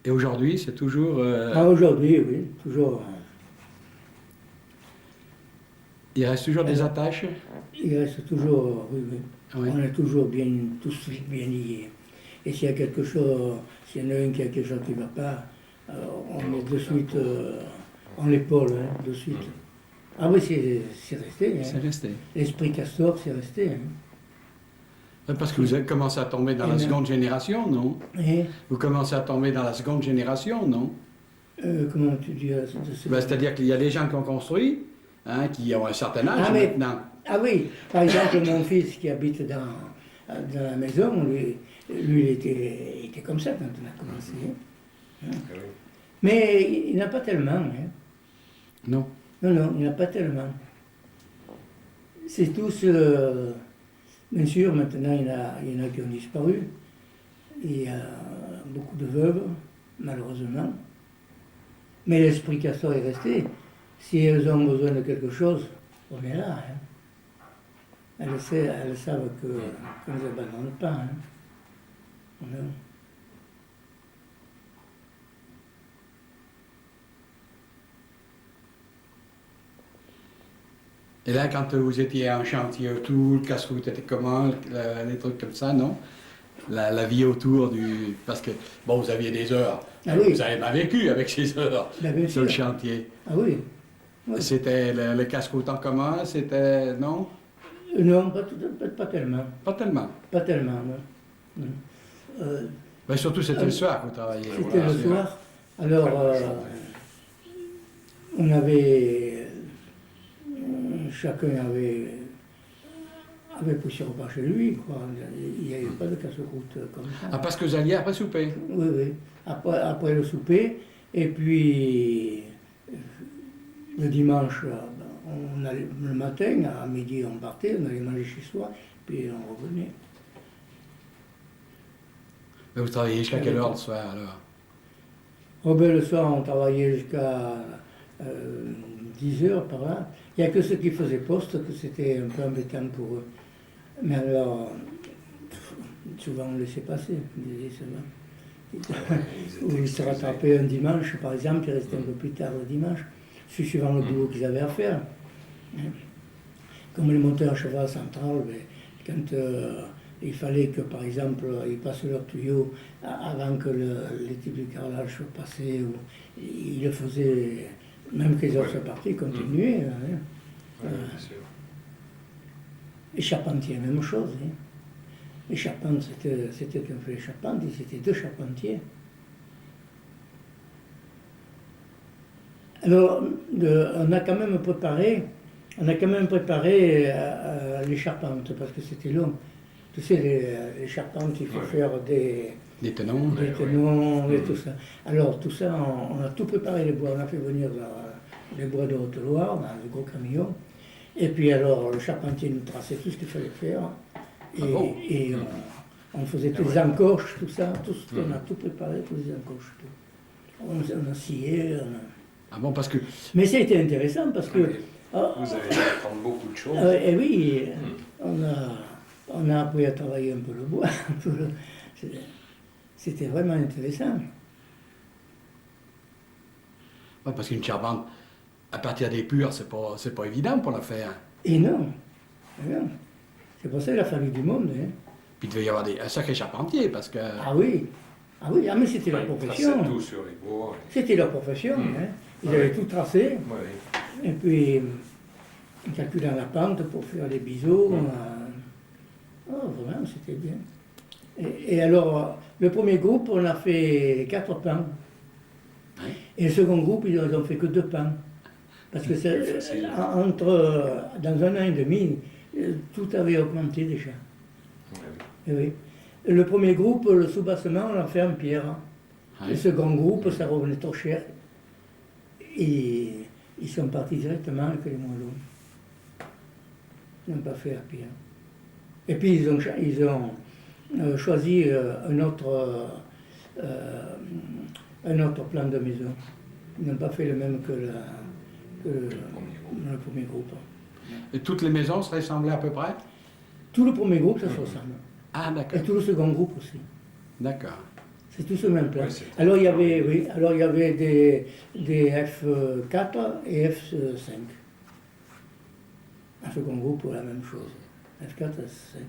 Et aujourd'hui, c'est toujours... Aujourd'hui, oui, toujours. Il reste toujours des attaches? Il reste toujours, oui, oui. Oui. On est toujours bien, tous bien liés. Et s'il y a quelque chose, s'il y en a un qui a quelque chose qui ne va pas, on est de suite en l'épaule, hein, de suite. Ah oui, c'est resté. Hein. C'est resté. L'esprit Castor, c'est resté. Hein. Parce que vous avez commencé à tomber dans la seconde génération, non? Et, Vous commencez à tomber dans la seconde génération, non? comment tu dis C'est-à-dire qu'il y a des gens qui ont construit, hein, qui ont un certain âge maintenant. Ah oui, par exemple, mon fils qui habite dans la maison, lui il était comme ça quand on a commencé. Hein. Mais il n'a pas tellement. Hein. Non. Non, non, il n'y en a pas tellement. C'est tous, bien sûr, maintenant il y en a qui ont disparu. Il y a beaucoup de veuves, malheureusement. Mais l'esprit Castor est resté. Si elles ont besoin de quelque chose, on est là. Hein. Elles savent qu'on ne les abandonne pas. Hein. Non. Et là, quand vous étiez en chantier autour, le casse-route était comment, les trucs comme ça, non? La vie autour du... Parce que, bon, vous aviez des heures. Ah oui. Vous avez pas vécu avec ces heures Ben, sur le chantier. Ah oui. Oui. C'était le casse-route en commun, c'était... Non? Non, pas tellement. Pas tellement. Pas tellement, non. Mais surtout, c'était le soir que vous travailliez. C'était le soir. Alors, on avait... chacun avait pris ses repas chez lui, quoi. Il n'y avait pas de casse-route comme ça. Ah, parce que vous alliez après souper? Oui, oui. Après le souper, et puis le dimanche, on allait, le matin, à midi, on partait, on allait manger chez soi, puis on revenait. Mais vous travailliez jusqu'à quelle heure le soir, alors? Oh ben, le soir, on travaillait jusqu'à 10 heures par là. Il n'y a que ceux qui faisaient poste que c'était un peu embêtant pour eux. Mais alors, souvent on laissait passer, on disait ça va. Ou ils se rattrapaient un dimanche, par exemple, ils restaient un peu plus tard le dimanche, suivant le boulot qu'ils avaient à faire. Comme les monteurs à cheval central, quand il fallait que, par exemple, ils passent leur tuyau avant que les types du carrelage soient passés, ou ils le faisaient, même qu'ils soient partis, ils continuaient. Hein. Les charpentiers, même chose. Hein. Les charpentes, c'était qu'on fait les charpentes, c'était 2 charpentiers. Alors, on a quand même préparé les charpentes, parce que c'était long. Tu sais, les charpentes, il faut faire des tenons. Et tout ça. Alors, tout ça, on a tout préparé, les bois. On a fait venir les bois de Haute-Loire, dans le gros camion. Et puis alors, le charpentier nous traçait tout ce qu'il fallait faire. Et on faisait toutes les encoches, tout ça. On a tout préparé, toutes les encoches. Tout. On a scié. Ah bon, parce que... Mais c'était intéressant parce que... Vous avez dû apprendre beaucoup de choses. Et oui, on a appris à travailler un peu le bois. C'était vraiment intéressant. Ouais, parce qu'une charpente, à partir des purs, c'est pas évident pour la faire. Et non. C'est pour ça qu'il a fallu du monde. Hein. Puis il devait y avoir un sacré charpentier, parce que... Ah oui, mais c'était leur profession. Tout sur les bois. C'était leur profession. Hein. Ils avaient tout tracé. Et puis, ils calculaient la pente pour faire les biseaux. Oh, vraiment, c'était bien. Et alors, le premier groupe, on a fait 4 pans. Ouais. Et le second groupe, ils n'ont fait que 2 pans. Parce que dans 1 an et demi, tout avait augmenté déjà. Et oui. Le premier groupe, le soubassement, on l'a fait en pierre. Ouais. Le second groupe, ça revenait trop cher. Et ils sont partis directement avec les moellons. Ils n'ont pas fait la pierre. Et puis ils ont choisi un autre plan de maison. Ils n'ont pas fait le même que le premier groupe. Et toutes les maisons se ressemblaient à peu près? Tout le premier groupe, ça se ressemble. Ah, d'accord. Et tout le second groupe aussi. D'accord. C'est tout ce même plan. Ouais, c'est- Alors il y avait, oui, alors il y avait des F4 et F5. Un second groupe pour la même chose. F4 et F5.